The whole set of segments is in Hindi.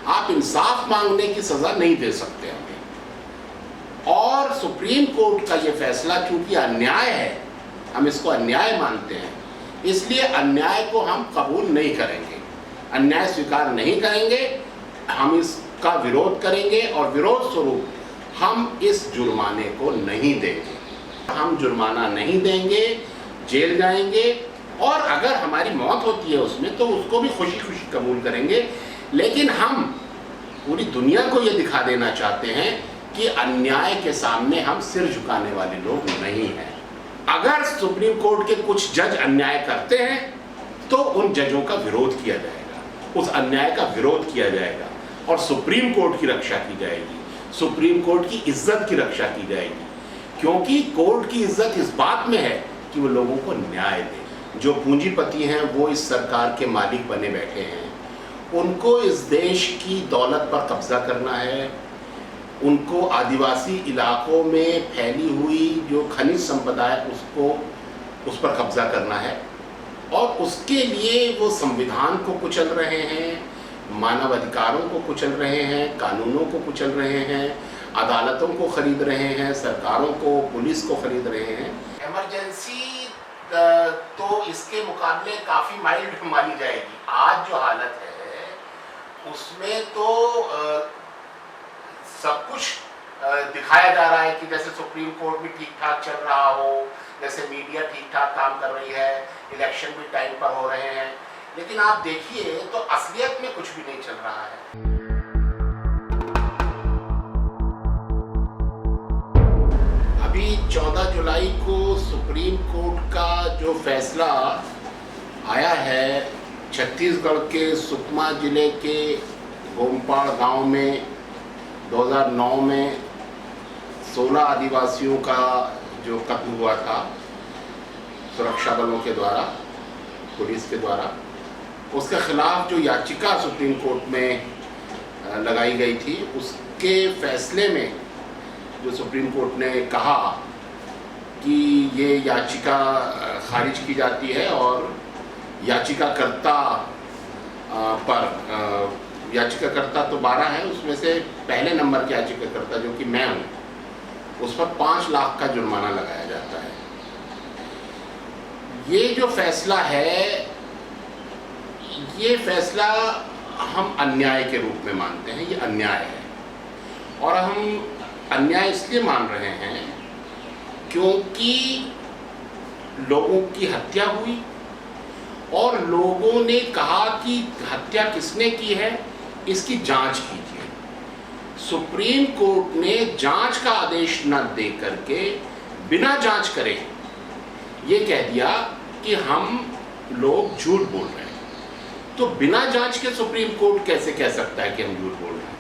आप इंसाफ मांगने की सजा नहीं दे सकते हमें। और सुप्रीम कोर्ट का ये फैसला चूंकि अन्याय है, हम इसको अन्याय मानते हैं, इसलिए अन्याय को हम कबूल नहीं करेंगे, अन्याय स्वीकार नहीं करेंगे। हम इसका विरोध करेंगे और विरोध स्वरूप हम इस जुर्माने को नहीं देंगे। हम जुर्माना नहीं देंगे, जेल जाएंगे, और अगर हमारी मौत होती है उसमें तो उसको भी खुशी खुशी कबूल करेंगे। लेकिन हम पूरी दुनिया को ये दिखा देना चाहते हैं कि अन्याय के सामने हम सिर झुकाने वाले लोग नहीं हैं। अगर सुप्रीम कोर्ट के कुछ जज अन्याय करते हैं तो उन जजों का विरोध किया जाएगा, उस अन्याय का विरोध किया जाएगा और सुप्रीम कोर्ट की रक्षा की जाएगी, सुप्रीम कोर्ट की इज्जत की रक्षा की जाएगी। क्योंकि कोर्ट की इज्जत इस बात में है कि वो लोगों को न्याय दे। जो पूंजीपति हैं वो इस सरकार के मालिक बने बैठे हैं, उनको इस देश की दौलत पर कब्जा करना है, उनको आदिवासी इलाकों में फैली हुई जो खनिज संपदा है उस पर कब्जा करना है, और उसके लिए वो संविधान को कुचल रहे हैं, मानव अधिकारों को कुचल रहे हैं, कानूनों को कुचल रहे हैं, अदालतों को खरीद रहे हैं, सरकारों को, पुलिस को खरीद रहे हैं। इमरजेंसी तो इसके मुकाबले काफ़ी माइल्ड मानी जाएगी। आज जो हालत है उसमें तो सब कुछ दिखाया जा रहा है कि जैसे सुप्रीम कोर्ट भी ठीक ठाक चल रहा हो, जैसे मीडिया ठीक ठाक काम कर रही है, इलेक्शन भी टाइम पर हो रहे हैं, लेकिन आप देखिए तो असलियत में कुछ भी नहीं चल रहा है। अभी 14 जुलाई को सुप्रीम कोर्ट का जो फैसला आया है, छत्तीसगढ़ के सुकमा जिले के गोमपाड़ गांव में 2009 में 16 आदिवासियों का जो कत्ल हुआ था सुरक्षा बलों के द्वारा, पुलिस के द्वारा, उसके खिलाफ जो याचिका सुप्रीम कोर्ट में लगाई गई थी, उसके फैसले में जो सुप्रीम कोर्ट ने कहा कि ये याचिका खारिज की जाती है और याचिकाकर्ता याचिकाकर्ता तो 12 है, उसमें से पहले नंबर के याचिकाकर्ता जो कि मैं हूँ, उस पर 5 लाख का जुर्माना लगाया जाता है। ये जो फैसला है, ये फैसला हम अन्याय के रूप में मानते हैं, ये अन्याय है। और हम अन्याय इसलिए मान रहे हैं क्योंकि लोगों की हत्या हुई और लोगों ने कहा कि हत्या किसने की है, इसकी जांच कीजिए। सुप्रीम कोर्ट ने जांच का आदेश न दे करके बिना जांच करे ये कह दिया कि हम लोग झूठ बोल रहे हैं। तो बिना जांच के सुप्रीम कोर्ट कैसे कह सकता है कि हम झूठ बोल रहे हैं?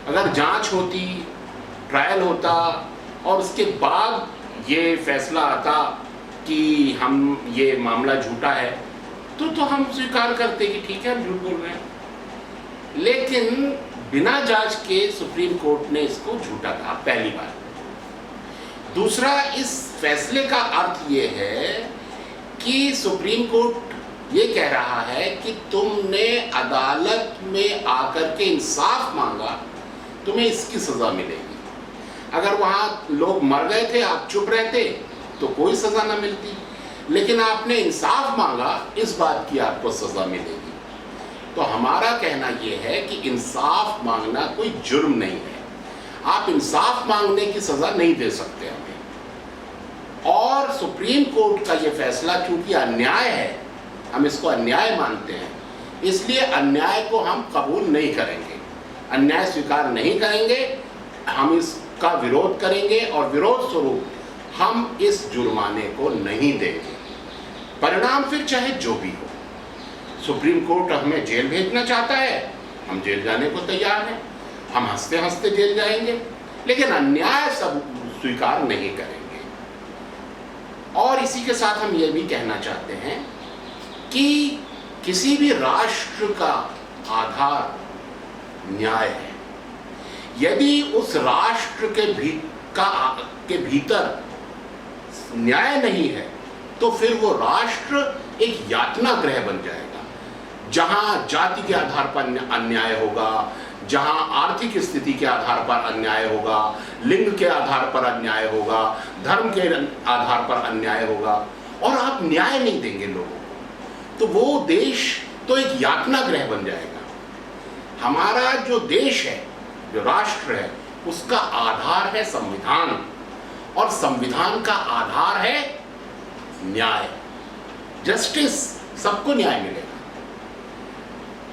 अगर जांच होती, ट्रायल होता और उसके बाद ये फैसला आता कि हम ये मामला झूठा है, तो हम स्वीकार करते कि ठीक है हम झूठ बोल रहे हैं। लेकिन बिना जांच के सुप्रीम कोर्ट ने इसको झूठा कहा, पहली बात। दूसरा, इस फैसले का अर्थ ये है कि सुप्रीम कोर्ट ये कह रहा है कि तुमने अदालत में आकर के इंसाफ मांगा, तुम्हें इसकी सजा मिलेगी। अगर वहाँ लोग मर गए थे, आप चुप रहते तो कोई सजा ना मिलती, लेकिन आपने इंसाफ मांगा, इस बात की आपको सजा मिलेगी। तो हमारा कहना यह है कि इंसाफ मांगना कोई जुर्म नहीं है, आप इंसाफ मांगने की सजा नहीं दे सकते हमें। और सुप्रीम कोर्ट का ये फैसला चूंकि अन्याय है, हम इसको अन्याय मानते हैं, इसलिए अन्याय को हम कबूल नहीं करेंगे, अन्याय स्वीकार नहीं करेंगे, हम इसका विरोध करेंगे और विरोध स्वरूप हम इस जुर्माने को नहीं देंगे। परिणाम फिर चाहे जो भी हो, सुप्रीम कोर्ट हमें जेल भेजना चाहता है, हम जेल जाने को तैयार हैं, हम हंसते हंसते जेल जाएंगे, लेकिन अन्याय सब स्वीकार नहीं करेंगे। और इसी के साथ हम ये भी कहना चाहते हैं कि किसी भी राष्ट्र का आधार न्याय है। यदि उस राष्ट्र के भीतर न्याय नहीं है तो फिर वो राष्ट्र एक यातना गृह बन जाएगा, जहां जाति के आधार पर अन्याय होगा, जहां आर्थिक स्थिति के आधार पर अन्याय होगा, लिंग के आधार पर अन्याय होगा, धर्म के आधार पर अन्याय होगा, और आप न्याय नहीं देंगे लोगों को, तो वो देश तो एक यातना गृह बन जाएगा। हमारा जो देश है, जो राष्ट्र है, उसका आधार है संविधान, और संविधान का आधार है न्याय, जस्टिस, सबको न्याय मिलेगा।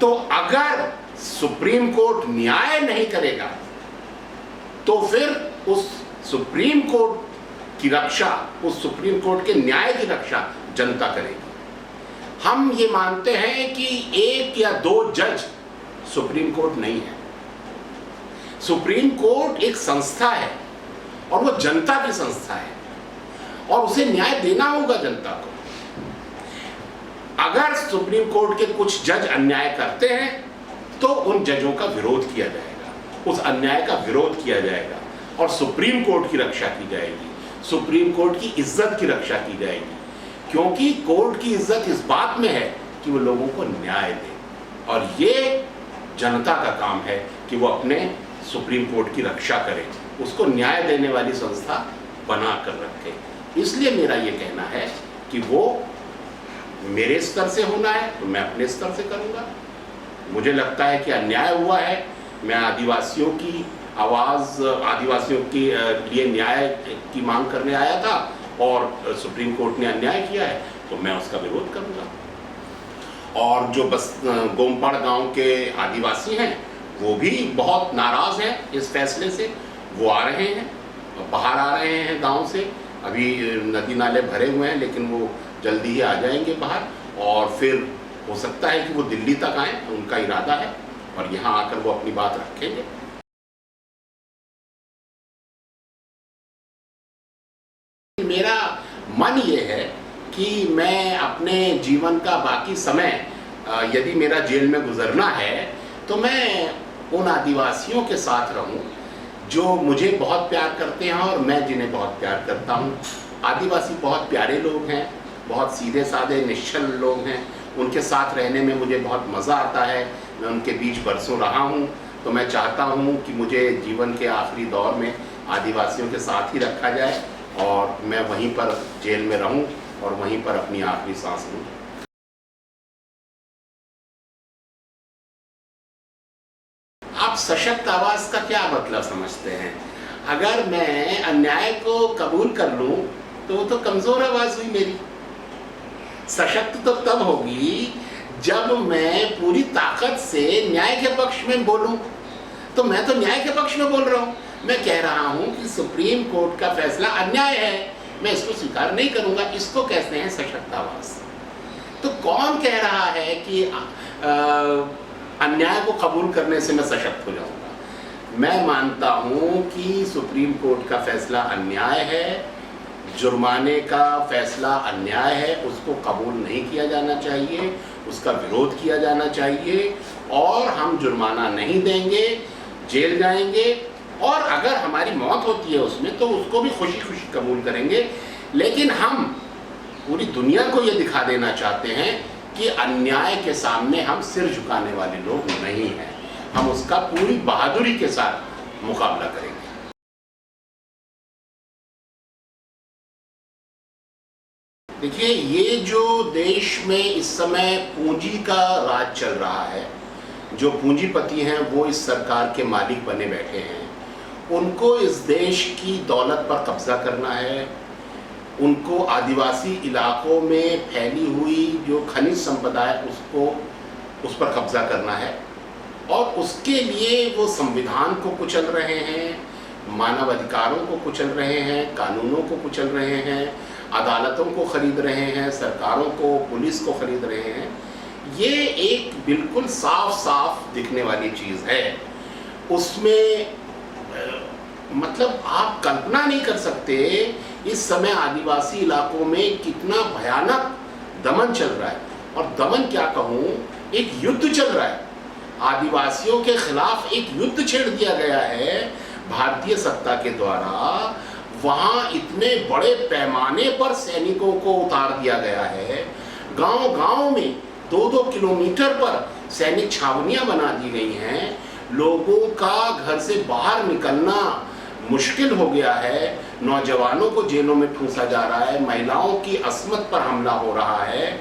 तो अगर सुप्रीम कोर्ट न्याय नहीं करेगा तो फिर उस सुप्रीम कोर्ट की रक्षा, उस सुप्रीम कोर्ट के न्याय की रक्षा जनता करेगी। हम ये मानते हैं कि एक या दो जज सुप्रीम कोर्ट नहीं है। सुप्रीम कोर्ट एक संस्था है और वो जनता की संस्था है, और उसे न्याय देना होगा जनता को। अगर सुप्रीम कोर्ट के कुछ जज अन्याय करते हैं तो उन जजों का विरोध किया जाएगा, उस अन्याय का विरोध किया जाएगा, और सुप्रीम कोर्ट की रक्षा की जाएगी, सुप्रीम कोर्ट की इज्जत की रक्षा की जाएगी। क्योंकि कोर्ट की इज्जत इस बात में है कि वो लोगों को न्याय दे, और ये जनता का काम है कि वो अपने सुप्रीम कोर्ट की रक्षा करे, उसको न्याय देने वाली संस्था बना कर रखे। इसलिए मेरा ये कहना है कि वो मेरे स्तर से होना है तो मैं अपने स्तर से करूँगा। मुझे लगता है कि अन्याय हुआ है, मैं आदिवासियों की आवाज़, आदिवासियों के लिए न्याय की मांग करने आया था, और सुप्रीम कोर्ट ने अन्याय किया है तो मैं उसका विरोध करूँगा। और जो बस गोमपाड़ गांव के आदिवासी हैं वो भी बहुत नाराज़ हैं इस फैसले से। वो आ रहे हैं, बाहर आ रहे हैं गांव से, अभी नदी नाले भरे हुए हैं, लेकिन वो जल्दी ही आ जाएंगे बाहर, और फिर हो सकता है कि वो दिल्ली तक आए, उनका इरादा है, और यहाँ आकर वो अपनी बात रखेंगे। मेरा मन ये है कि मैं अपने जीवन का बाकी समय, यदि मेरा जेल में गुजरना है, तो मैं उन आदिवासियों के साथ रहूं जो मुझे बहुत प्यार करते हैं और मैं जिन्हें बहुत प्यार करता हूं। आदिवासी बहुत प्यारे लोग हैं, बहुत सीधे साधे निश्चल लोग हैं, उनके साथ रहने में मुझे बहुत मज़ा आता है। मैं उनके बीच बरसों रहा हूं, तो मैं चाहता हूं कि मुझे जीवन के आखिरी दौर में आदिवासियों के साथ ही रखा जाए, और मैं वहीं पर जेल में रहूं और वहीं पर अपनी आखिरी सांस लूं। आप सशक्त आवाज़ का क्या मतलब समझते हैं? अगर मैं अन्याय को कबूल कर लूं तो वो तो कमज़ोर आवाज़ हुई मेरी। सशक्त तो तब होगी जब मैं पूरी ताकत से न्याय के पक्ष में बोलूं। तो मैं तो न्याय के पक्ष में बोल रहा हूं। मैं कह रहा हूं कि सुप्रीम कोर्ट का फैसला अन्याय है, मैं इसको स्वीकार नहीं करूंगा। इसको कहते हैं सशक्त आवाज़। तो कौन कह रहा है कि अन्याय को कबूल करने से मैं सशक्त हो जाऊंगा? मैं मानता हूं कि सुप्रीम कोर्ट का फैसला अन्याय है, जुर्माने का फैसला अन्याय है, उसको कबूल नहीं किया जाना चाहिए, उसका विरोध किया जाना चाहिए, और हम जुर्माना नहीं देंगे, जेल जाएंगे, और अगर हमारी मौत होती है उसमें तो उसको भी खुशी खुशी कबूल करेंगे। लेकिन हम पूरी दुनिया को ये दिखा देना चाहते हैं कि अन्याय के सामने हम सिर झुकाने वाले लोग नहीं हैं, हम उसका पूरी बहादुरी के साथ मुकाबला करेंगे। देखिए, ये जो देश में इस समय पूंजी का राज चल रहा है, जो पूंजीपति हैं वो इस सरकार के मालिक बने बैठे हैं, उनको इस देश की दौलत पर कब्जा करना है, उनको आदिवासी इलाकों में फैली हुई जो खनिज संपदा है उस पर कब्जा करना है, और उसके लिए वो संविधान को कुचल रहे हैं, मानव अधिकारों को कुचल रहे हैं, कानूनों को कुचल रहे हैं, अदालतों को खरीद रहे हैं, सरकारों को, पुलिस को खरीद रहे हैं। ये एक बिल्कुल साफ साफ दिखने वाली चीज़ है। उसमें मतलब आप कल्पना नहीं कर सकते इस समय आदिवासी इलाकों में कितना भयानक दमन चल रहा है। और दमन क्या कहूँ, एक युद्ध चल रहा है। आदिवासियों के खिलाफ एक युद्ध छेड़ दिया गया है भारतीय सत्ता के द्वारा। वहाँ इतने बड़े पैमाने पर सैनिकों को उतार दिया गया है। गांव-गांव में 2-2 किलोमीटर पर सैनिक छावनियाँ बना दी गई हैं। लोगों का घर से बाहर निकलना मुश्किल हो गया है, नौजवानों को जेलों में ठूंसा जा रहा है, महिलाओं की अस्मत पर हमला हो रहा है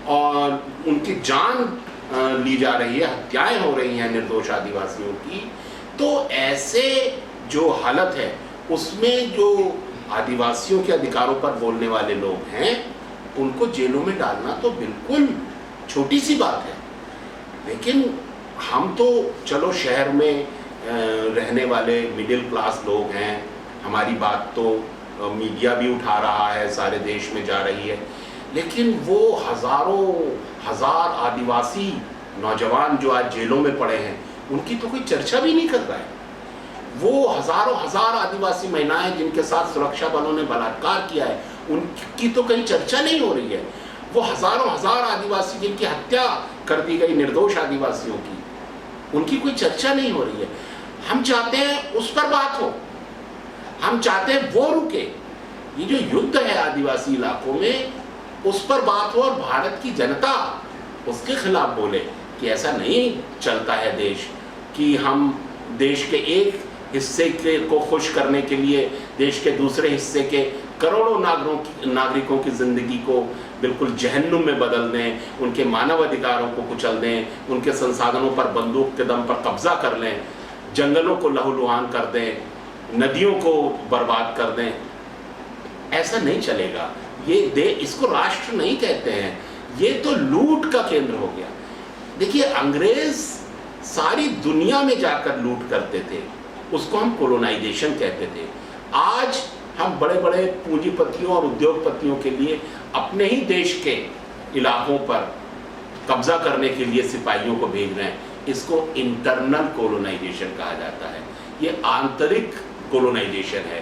और उनकी जान ली जा रही है, हत्याएं हो रही हैं निर्दोष आदिवासियों की। तो ऐसे जो हालत है उसमें जो आदिवासियों के अधिकारों पर बोलने वाले लोग हैं उनको जेलों में डालना तो बिल्कुल छोटी सी बात है। लेकिन हम तो चलो शहर में रहने वाले मिडिल क्लास लोग हैं, हमारी बात तो मीडिया भी उठा रहा है, सारे देश में जा रही है, लेकिन वो हजारों हजार आदिवासी नौजवान जो आज जेलों में पड़े हैं उनकी तो कोई चर्चा भी नहीं कर रहा है। वो हजारों हजार आदिवासी महिलाएं जिनके साथ सुरक्षा बलों ने बलात्कार किया है उनकी तो कहीं चर्चा नहीं हो रही है। वो हजारों हजार आदिवासी जिनकी हत्या कर दी गई निर्दोष आदिवासियों की, उनकी कोई चर्चा नहीं हो रही है। हम चाहते हैं उस पर बात हो, हम चाहते हैं वो रुके। ये जो युद्ध है आदिवासी इलाकों में उस पर बात हो और भारत की जनता उसके खिलाफ बोले कि ऐसा नहीं चलता है देश, कि हम देश के एक हिस्से को खुश करने के लिए देश के दूसरे हिस्से के करोड़ों नागरिकों की ज़िंदगी को बिल्कुल जहन्नुम में बदल दें, उनके मानव अधिकारों को कुचल दें, उनके संसाधनों पर बंदूक के दम पर कब्जा कर लें, जंगलों को लहूलुहान कर दें, नदियों को बर्बाद कर दें। ऐसा नहीं चलेगा। ये इसको राष्ट्र नहीं कहते हैं, ये तो लूट का केंद्र हो गया। देखिए, अंग्रेज सारी दुनिया में जाकर लूट करते थे, उसको हम कोलोनाइजेशन कहते थे। आज हम बड़े बड़े पूंजीपतियों और उद्योगपतियों के लिए अपने ही देश के इलाकों पर कब्जा करने के लिए सिपाहियों को भेज रहे हैं। इसको इंटरनल कोलोनाइजेशन कहा जाता है, ये आंतरिक कोलोनाइजेशन है।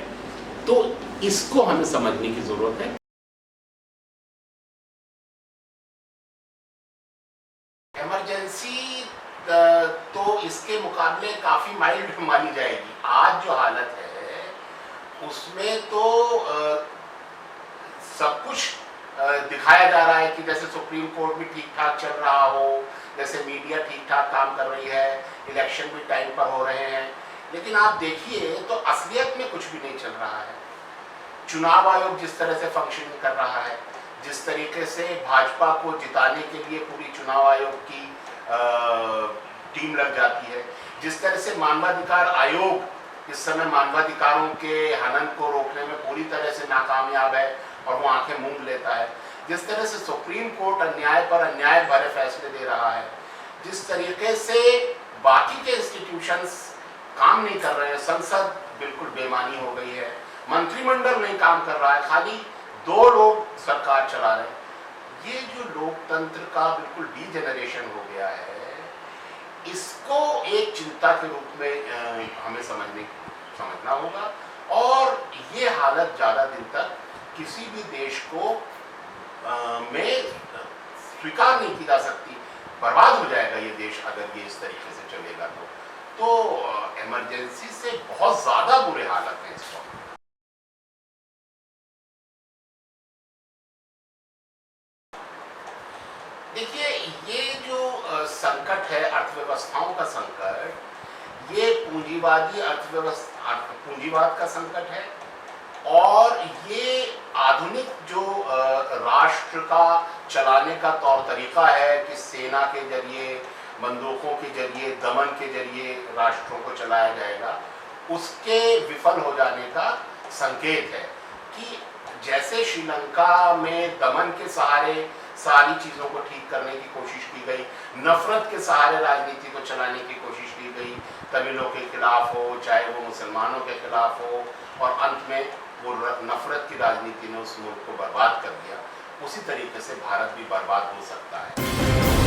तो इसको हमें समझने की जरूरत है। इमरजेंसी तो इसके मुकाबले काफी माइल्ड मानी जाएगी। आज जो हालत है उसमें तो सब कुछ दिखाया जा रहा है कि जैसे सुप्रीम कोर्ट भी ठीक ठाक चल रहा हो, जैसे मीडिया ठीक ठाक काम कर रही है, इलेक्शन भी टाइम पर हो रहे हैं। लेकिन आप देखिए तो असलियत में कुछ भी नहीं चल रहा है। चुनाव आयोग जिस तरह से फंक्शनिंग कर रहा है, जिस तरीके से भाजपा को जिताने के लिए पूरी चुनाव आयोग की टीम लग जाती है, जिस तरह से मानवाधिकार आयोग इस समय मानवाधिकारों के हनन को रोकने में पूरी तरह से नाकामयाब है और वो आंखें मूंद लेता है, जिस तरह से सुप्रीम कोर्ट अन्याय पर अन्याय भरे फैसले दे रहा है, जिस तरीके से बाकी के इंस्टीट्यूशंस काम नहीं कर रहे हैं, संसद बिल्कुल बेमानी हो गई है, मंत्रिमंडल नहीं काम कर रहा है, खाली 2 लोग सरकार चला रहे हैं। ये जो लोकतंत्र का बिल्कुल डीजेनरेशन हो गया है, इसको एक चिंता के रूप में हमें समझना होगा। और ये हालत ज़्यादा दिन तक किसी भी देश को में स्वीकार नहीं की जा सकती। बर्बाद हो जाएगा ये देश अगर ये इस तरीके से चलेगा तो इमरजेंसी से बहुत ज़्यादा बुरे हालत हैं इस वक्त। देखिए, ये जो संकट है, अर्थव्यवस्थाओं का संकट, ये पूंजीवादी अर्थव्यवस्था, पूंजीवाद का संकट है। और ये आधुनिक जो राष्ट्र का चलाने का तौर तरीका है कि सेना के जरिए, बंदूकों के जरिए, दमन के जरिए राष्ट्रों को चलाया जाएगा, उसके विफल हो जाने का संकेत है। कि जैसे श्रीलंका में दमन के सहारे सारी चीज़ों को ठीक करने की कोशिश की गई, नफरत के सहारे राजनीति को चलाने की कोशिश की गई, तमिलों के खिलाफ हो, चाहे वो मुसलमानों के खिलाफ हो, और अंत में वो नफरत की राजनीति ने उस मुल्क को बर्बाद कर दिया, उसी तरीके से भारत भी बर्बाद हो सकता है।